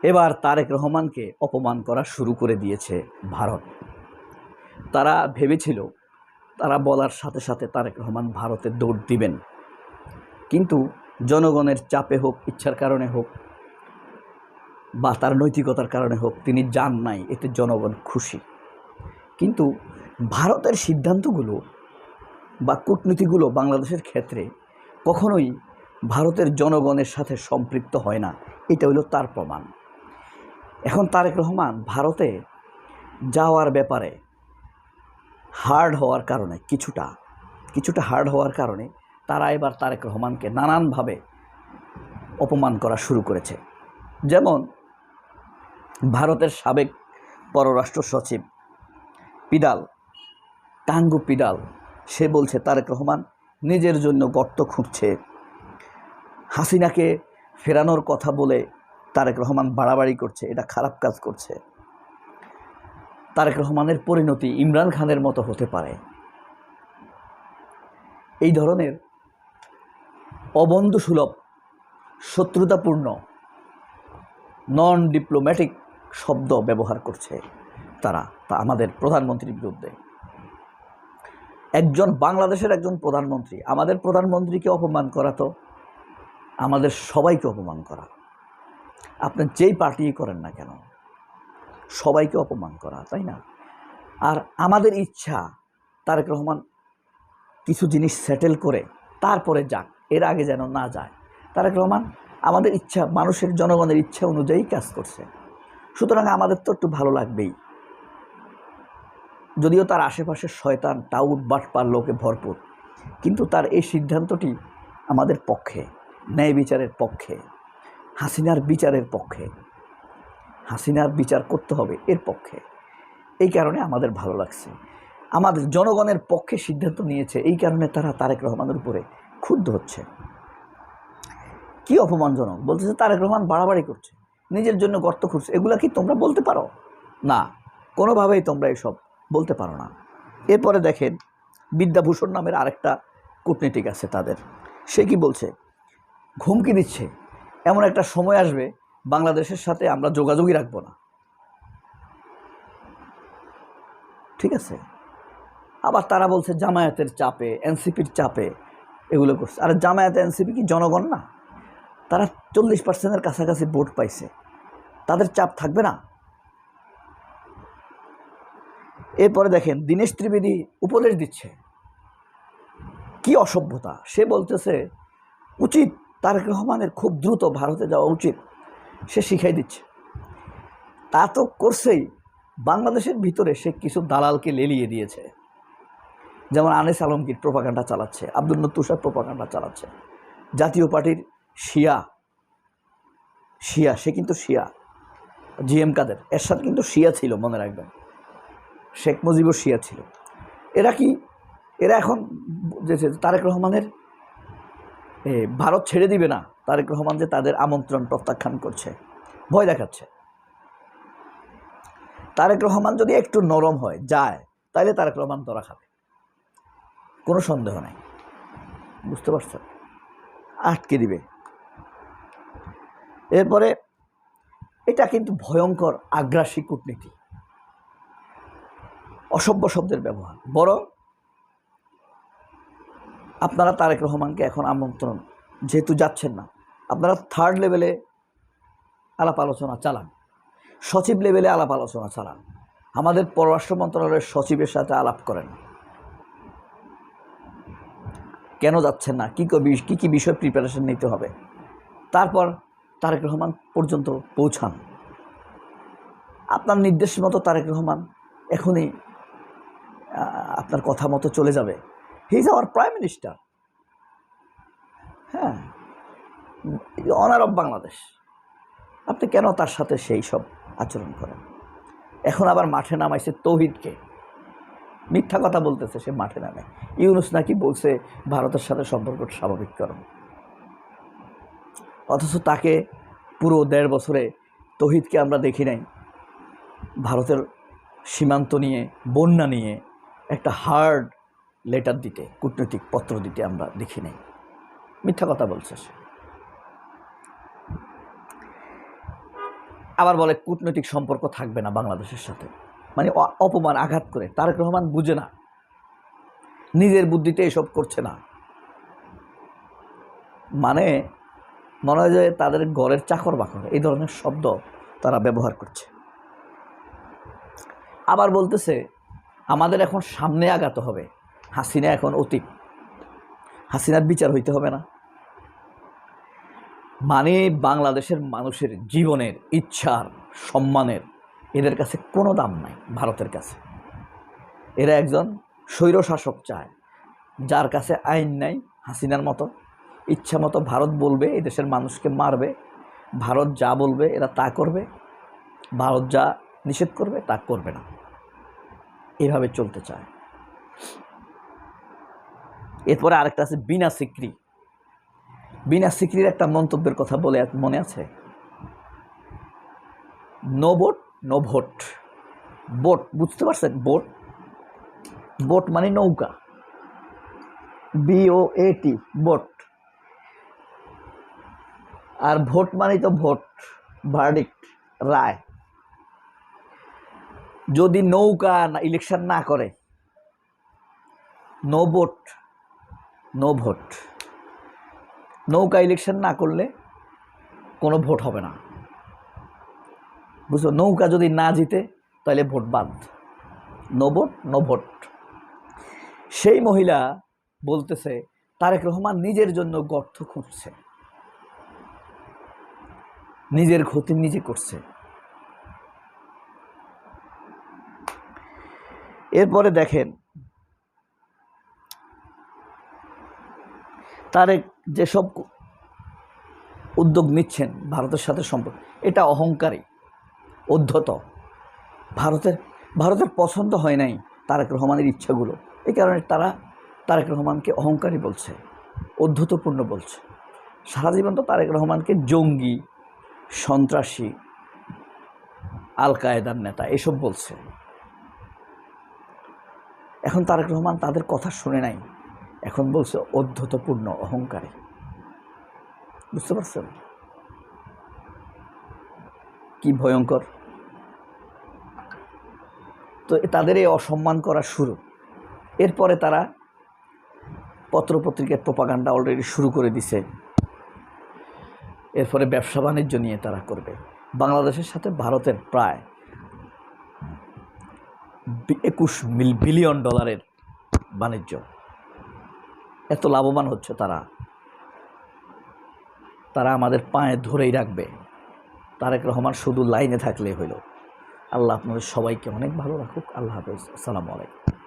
এবার তারেক রহমানকে অপমান করা শুরু করে দিয়েছে ভারত। তারা ভেবেছিল তারা বলার সাথে সাথে তারেক রহমান ভারতে দৌড় দিবেন, কিন্তু জনগণের চাপে হোক, ইচ্ছার কারণে হোক বা তার নৈতিকতার কারণে হোক, তিনি যান নাই। এতে জনগণ খুশি। কিন্তু ভারতের সিদ্ধান্তগুলো বা কূটনীতিগুলো বাংলাদেশের ক্ষেত্রে কখনোই ভারতের জনগণের সাথে সম্পৃক্ত হয় না। এটা হলো তার প্রমাণ। এখন তারেক রহমান ভারতে যাওয়ার ব্যাপারে হার্ড হওয়ার কারণে, কিছুটা হার্ড হওয়ার কারণে তারা এবার তারেক রহমানকে নানানভাবে অপমান করা শুরু করেছে। যেমন ভারতের সাবেক পররাষ্ট্র সচিব টাঙ্গু পিডাল, সে বলছে তারেক রহমান নিজের জন্য গর্ত খুঁড়ছে। হাসিনাকে ফেরানোর কথা বলে তারেক রহমান বাড়াবাড়ি করছে, এটা খারাপ কাজ করছে। তারেক রহমানের পরিণতি ইমরান খানের মতো হতে পারে। এই ধরনের অবন্ধুসুলভ, শত্রুতাপূর্ণ, নন ডিপ্লোম্যাটিক শব্দ ব্যবহার করছে তারা আমাদের প্রধানমন্ত্রীর বিরুদ্ধে। বাংলাদেশের একজন প্রধানমন্ত্রী, আমাদের প্রধানমন্ত্রীকে অপমান করা তো আমাদের সবাইকে অপমান করা। আপনি যেই পার্টি করেন না কেন, সবাইকে অপমান করা, তাই না? আর আমাদের ইচ্ছা তারেক রহমান কিছু জিনিস সেটেল করে তারপরে যাক, এর আগে যেন না যায়। তারেক রহমান আমাদের ইচ্ছা, মানুষের জনগণের ইচ্ছা অনুযায়ী কাজ করছে, সুতরাং আমাদের তো একটু ভালো লাগবেই। যদিও তার আশেপাশে শয়তান, টাউট, বাটপার লোকে ভরপুর, কিন্তু তার এই সিদ্ধান্তটি আমাদের পক্ষে, ন্যায় বিচারের পক্ষে, হাসিনার বিচারের পক্ষে, হাসিনার বিচার করতে হবে এর পক্ষে। এই কারণে আমাদের ভালো লাগছে। আমাদের জনগণের পক্ষে সিদ্ধান্ত নিয়েছে, এই কারণে তারা তারেক রহমানের উপরে ক্ষুব্ধ হচ্ছে। কি অপমানজনক! বলতেছে তারেক রহমান বাড়াবাড়ি করছে, নিজের জন্য গর্ত খুঁড়ছে। এগুলা কি তোমরা বলতে পারো? না, কোনোভাবেই তোমরা এসব বলতে পারো না। এরপরে দেখেন, বিদ্যাভূষণ নামের আরেকটা কূটনীতিক আছে তাদের, সে কি বলছে? হুমকি দিচ্ছে, এমন একটা সময় আসবে বাংলাদেশের সাথে আমরা যোগাযোগই রাখবো না। ঠিক আছে? আবার তারা বলছে জামায়াতের চাপে, এনসিপির চাপে এগুলো করছে। আর জামায়াত, এনসিপি কি জনগণ না? তারা 40% কাছাকাছি ভোট পাইছে, তাদের চাপ থাকবে না? এরপরে দেখেন, দীনেশ ত্রিবেদী উপদেশ দিচ্ছে। কি অসভ্যতা! সে বলতেছে উচিত তারেক রহমানের খুব দ্রুত ভারতে যাওয়া উচিত, সে শিখাই দিচ্ছে। তা তো করছেই, বাংলাদেশের ভিতরে সে কিছু দালালকে লেলিয়ে দিয়েছে। যেমন আনিস আলমগীর প্রোপাগান্ডা চালাচ্ছে, আব্দুল তুষার প্রোপাগান্ডা চালাচ্ছে। জাতীয় পার্টির শিয়া, সে কিন্তু শিয়া। জিএম কাদের, এরশাদ কিন্তু শিয়া ছিল, মনে রাখবেন। শেখ মুজিবুর শিয়া ছিল। এরা এখন তারেক রহমানের ভারত ছেড়ে দিবে না, তারেক রহমান যে তাদের আমন্ত্রণ প্রত্যাখ্যান করছে, ভয় দেখাচ্ছে। তারেক রহমান যদি একটু নরম হয়, যায়, তাহলে তারেক রহমান ধরা খাবে, কোনো সন্দেহ নাই। বুঝতে পারছেন? আটকে দিবে। এরপরে এটা কিন্তু ভয়ঙ্কর আগ্রাসী কূটনীতি, অসভ্য শব্দের ব্যবহার। বরং আপনারা তারেক রহমানকে এখন আমন্ত্রণ, যেহেতু যাচ্ছেন না, আপনারা থার্ড লেভেলে আলাপ আলোচনা চালান, সচিব লেভেলে আলাপ আলোচনা চালান। আমাদের পররাষ্ট্র মন্ত্রণালয়ের সচিবের সাথে আলাপ করেন, কেন যাচ্ছেন না, কী কী বিষয় প্রিপারেশন নিতে হবে। তারপর তারেক রহমান পর্যন্ত পৌঁছান। আপনার নির্দেশ মতো তারেক রহমান এখনই আপনার কথা মতো চলে যাবে। He is our prime minister. হ্যাঁ, অনার অফ বাংলাদেশ। আপনি কেন তার সাথে সেই সব আচরণ করেন? এখন আবার মাঠে নামাইছে তৌহিদকে, মিথ্যা কথা বলতেছে, সে মাঠে নামে। ইউনূস নাকি বলছে ভারতের সাথে সম্পর্ক স্বাভাবিক করুন, অথচ তাকে পুরো 1.5 বছরে তৌহিদকে আমরা দেখি নাই ভারতের সীমান্ত নিয়ে, বন্যা নিয়ে একটা হার্ড লেটার দিতে, কূটনৈতিক পত্র দিতে আমরা দেখি নাই। মিথ্যা কথা বলছে সে। আবার বলে কূটনৈতিক সম্পর্ক থাকবে না বাংলাদেশের সাথে, মানে অপমান আঘাত করে। তারেক রহমান বুঝে না, নিজের বুদ্ধিতে এসব করছে না, মানে মনে হয় যে তাদের ঘরের চাকর বাকর, এই ধরনের শব্দ তারা ব্যবহার করছে। আবার বলতেছে আমাদের এখন সামনে আগাতে হবে, হাসিনা এখন অতীত, হাসিনার বিচার হইতে হবে না। মানে বাংলাদেশের মানুষের জীবনের, ইচ্ছার, সম্মানের এদের কাছে কোনো দাম নাই ভারতের কাছে। এরা একজন স্বৈরশাসক চায়, যার কাছে আইন নাই, হাসিনার মতো ইচ্ছা মতো ভারত বলবে এই দেশের মানুষকে মারবে, ভারত যা বলবে এরা তা করবে, ভারত যা নিষেধ করবে তা করবে না, এভাবে চলতে চায়। এরপরে আরেকটা আছে বিনা সিকরি। বিনা সিকরির একটা মন্তব্যের কথা বলে মনে আছে, no boat no vote. Boat বুঝতে পারছেন? বোট, বোট মানে নৌকা, BOAT, বোট। আর ভোট মানে তো ভোট, ভার্ডিক্ট, রায়। যদি নৌকা ইলেকশন না করে, নো বোট নো ভোট, নৌকা ইলেকশন না করলে কোনো ভোট হবে না, বুঝছো? নৌকা যদি না জিতে তাহলে ভোট বাদ, নো বোট নো ভোট। সেই মহিলা বলতেছে তারেক রহমান নিজের জন্য গর্ত খুঁড়ছে, নিজের ক্ষতি নিজে করছে। এরপরে দেখেন তারেক যেসব উদ্যোগ নিচ্ছেন ভারতের সাথে সম্পর্ক, এটা অহংকারী, উদ্ধত। ভারতের পছন্দ হয় নাই তারেক রহমানের ইচ্ছাগুলো, এই কারণে তারা তারেক রহমানকে অহংকারী বলছে, উদ্ধতপূর্ণ বলছে। সারা জীবন তো তারেক রহমানকে জঙ্গি, সন্ত্রাসী, আল কায়েদার নেতা এসব বলছে। এখন তারেক রহমান তাদের কথা শুনে নাই, এখন বলছে উদ্ধতপূর্ণ, অহংকারী। বুঝতে পারছেন কি ভয়ঙ্কর? তো তাদের এই অসম্মান করা শুরু। এরপরে তারা পত্রপত্রিকার প্রোপাগান্ডা অলরেডি শুরু করে দিছে। এরপরে ব্যবসা বাণিজ্য নিয়ে তারা করবে। বাংলাদেশের সাথে ভারতের প্রায় 21 বিলিয়ন ডলারের বাণিজ্য, এত লাভবান হচ্ছে তারা আমাদের পায়ে ধরেই রাখবে। তারেক রহমান শুধু লাইনে থাকলে হইল। আল্লাহ আপনাদের সবাইকে অনেক ভালো রাখুক। আল্লাহ হাফেজ, আসসালামু আলাইকুম।